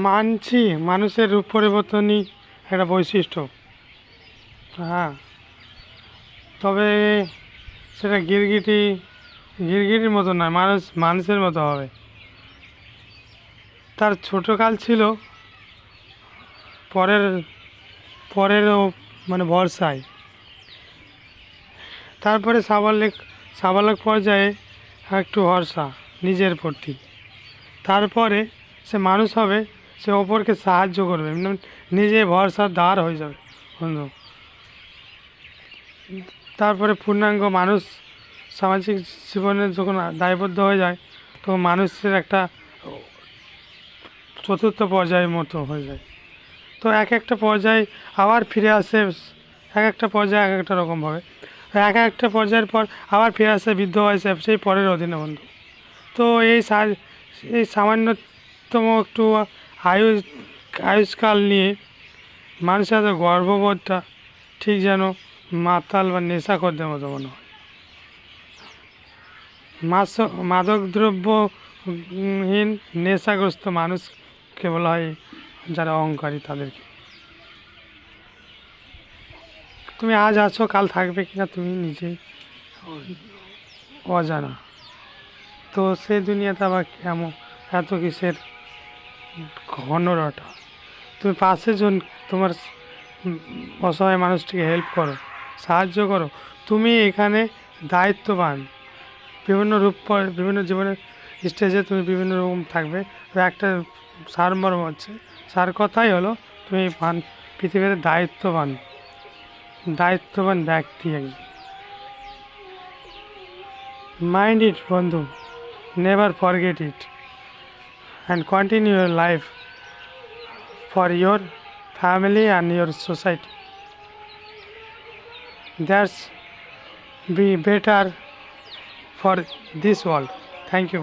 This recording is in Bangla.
মানছি, মানুষের রূপ পরিবর্তনই একটা বৈশিষ্ট্য। হ্যাঁ, তবে সেটা গিরগিটির মতো নয়, মানুষের মতো হবে। তার ছোটোকাল ছিল পরের পরেরও মানে ভরসায়, তারপরে সাবালক পর্যায়ে একটু ভরসা নিজের প্রতি, তারপরে সে মানুষ হবে, সে অপরকে সাহায্য করবে, নিজে ভরসার দ্বার হয়ে যাবে বন্ধু। তারপরে পূর্ণাঙ্গ মানুষ সামাজিক জীবনে যখন দায়বদ্ধ হয়ে যায়, তখন মানুষের একটা চতুর্থ পর্যায়ের মতো হয়ে যায়। তো এক একটা পর্যায়ে আবার ফিরে আসে, এক একটা পর্যায়ে এক একটা রকমভাবে, এক একটা পর্যায়ের পর আবার ফিরে আসে বৃদ্ধ বয়সে, সেই পরের অধীনে বন্ধু। তো এই সামান্যতম একটু আয়ু আয়ুষ্কাল নিয়ে মানুষের গর্ববোধটা ঠিক যেন মাতাল বা নেশাখোরদের মতো মনে হয়। মাদকদ্রব্যহীন নেশাগ্রস্ত মানুষকে বলা হয় যারা অহংকারী, তাদেরকে। তুমি আজ আছো, কাল থাকবে কিনা তুমি নিজেই অজানা। তো সেই দুনিয়াতে আবার কেমন এত কিসের ঘনরটা? তুমি পাশে তোমার অসহায় মানুষটিকে হেল্প করো, সাহায্য করো। তুমি এখানে দায়িত্ববান, বিভিন্ন জীবনের স্টেজে তুমি বিভিন্ন রকম থাকবে। একটা সারমর্ম হচ্ছে, সার কথাই হলো তুমি পৃথিবীতে দায়িত্ববান ব্যক্তি একজন। মাইন্ড ইট বন্ধু, never forget it, and continue your life for your family and your society. That's be better for this world. Thank you.